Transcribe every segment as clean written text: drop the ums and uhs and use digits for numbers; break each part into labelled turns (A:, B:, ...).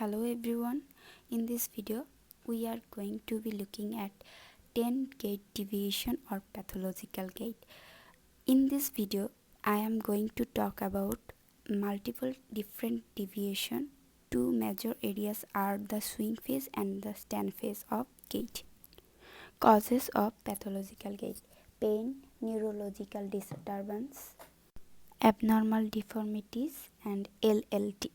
A: Hello everyone, in this video we are going to be looking at 10 gait deviation or pathological gait. In this video I am going to talk about multiple different deviation. Two major areas are the swing phase and the stand phase of gait. Causes of pathological gait: pain, neurological disturbance, abnormal deformities and LLT.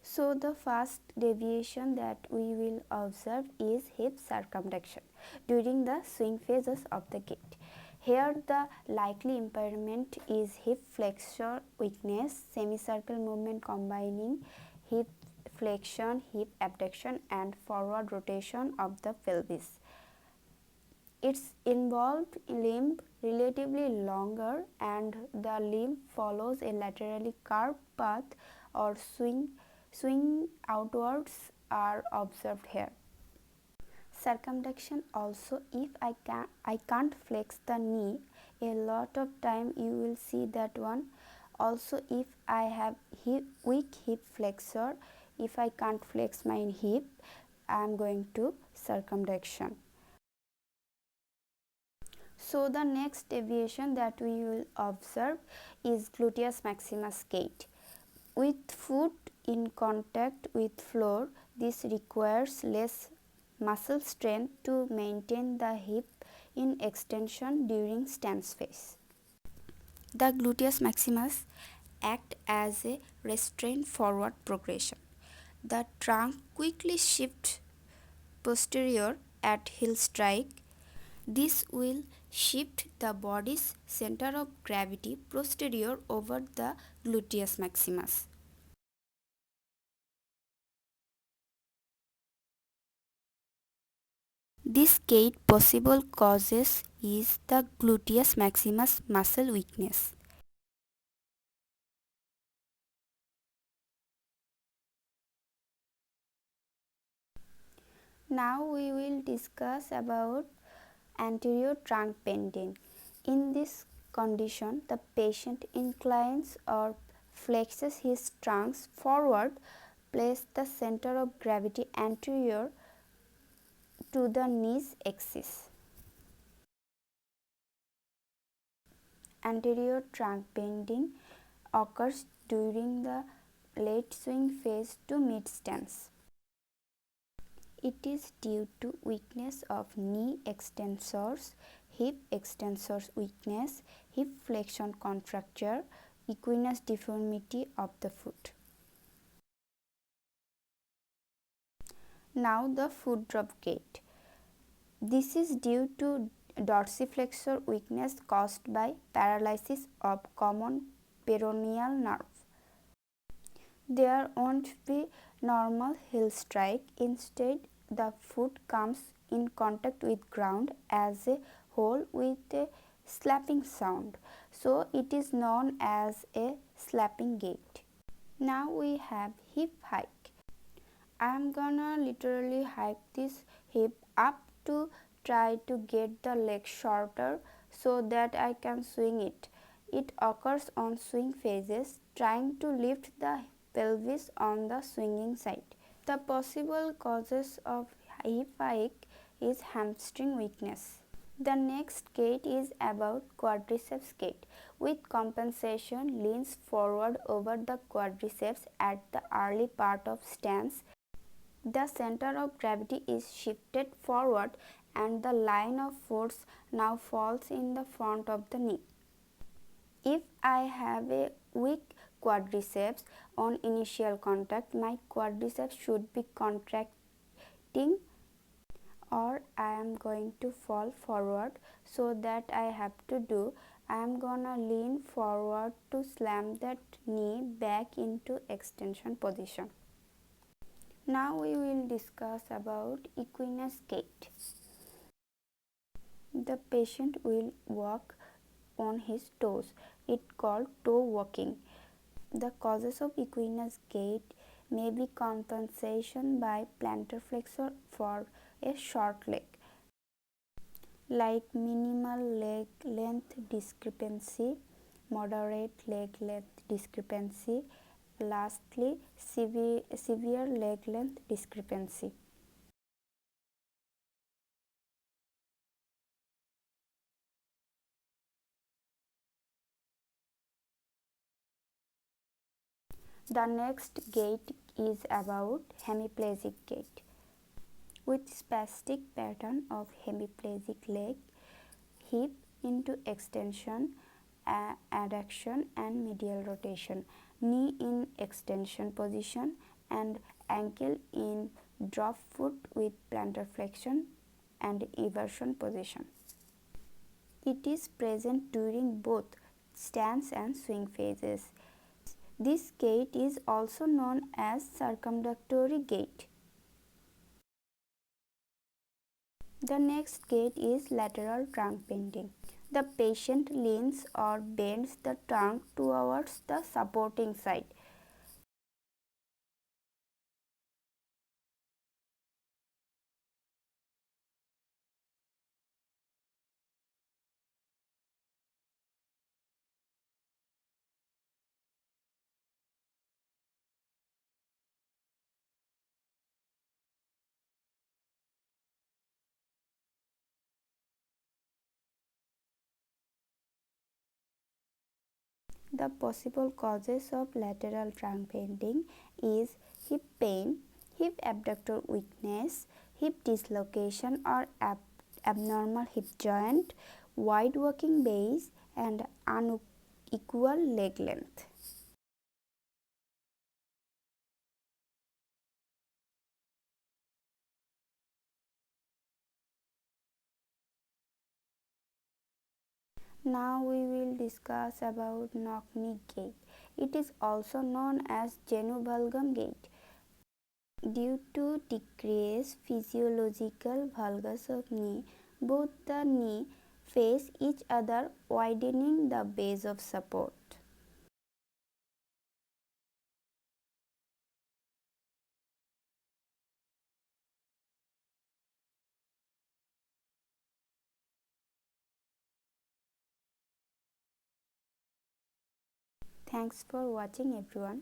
A: So the first deviation that we will observe is hip circumduction during the swing phases of the gait. Here the likely impairment is hip flexor weakness, semicircle movement combining hip flexion, hip abduction and forward rotation of the pelvis. Its involved limb relatively longer and the limb follows a laterally curved path or swing outwards are observed here. Circumduction also, if I can't flex the knee, a lot of time you will see that one. Also if I have weak hip flexor, if I can't flex my hip, I am going to circumduction. So the next deviation that we will observe is gluteus maximus gait. With foot in contact with floor, this requires less muscle strength to maintain the hip in extension during stance phase. The gluteus maximus act as a restraint forward progression. The trunk quickly shifts posterior at heel strike. This will shift the body's center of gravity posterior over the gluteus maximus. This gait possible causes is the gluteus maximus muscle weakness. Now we will discuss about anterior trunk bending. In this condition, the patient inclines or flexes his trunk forward, place the center of gravity anterior to the knees axis. Anterior trunk bending occurs during the late swing phase to mid stance. It is due to weakness of knee extensors, hip extensors weakness, hip flexion contracture, equinus deformity of the foot. Now the foot drop gait. This is due to dorsiflexor weakness caused by paralysis of common peroneal nerve. There won't be normal heel strike. Instead, the foot comes in contact with ground as a whole with a slapping sound. So it is known as a slapping gait. Now we have hip hike. I am gonna literally hike this hip up to try to get the leg shorter so that I can swing it. It occurs on swing phases, trying to lift the pelvis on the swinging side. The possible causes of hip hike is hamstring weakness. The next gait is about quadriceps gait. With compensation, leans forward over the quadriceps at the early part of stance. The center of gravity is shifted forward and the line of force now falls in the front of the knee. If I have a weak quadriceps on initial contact, my quadriceps should be contracting or I am going to fall forward. So that I have to do, I am gonna lean forward to slam that knee back into extension position. Now we will discuss about equinus gait. The patient will walk on his toes. It called toe walking. The causes of equinus gait may be compensation by plantar flexor for a short leg, like minimal leg length discrepancy, moderate leg length discrepancy, lastly, severe leg length discrepancy. The next gait is about hemiplegic gait. With spastic pattern of hemiplegic leg, hip into extension, adduction and medial rotation, knee in extension position and ankle in drop foot with plantar flexion and eversion position. It is present during both stance and swing phases. This gait is also known as circumductory gait. The next gait is lateral trunk bending. The patient leans or bends the trunk towards the supporting side. The possible causes of lateral trunk bending is hip pain, hip abductor weakness, hip dislocation or abnormal hip joint, wide walking base and unequal leg length. Now we will discuss about knock-knee gait. It is also known as genu-valgum gait. Due to decreased physiological valgus of knee, both the knee face each other, widening the base of support. Thanks for watching everyone.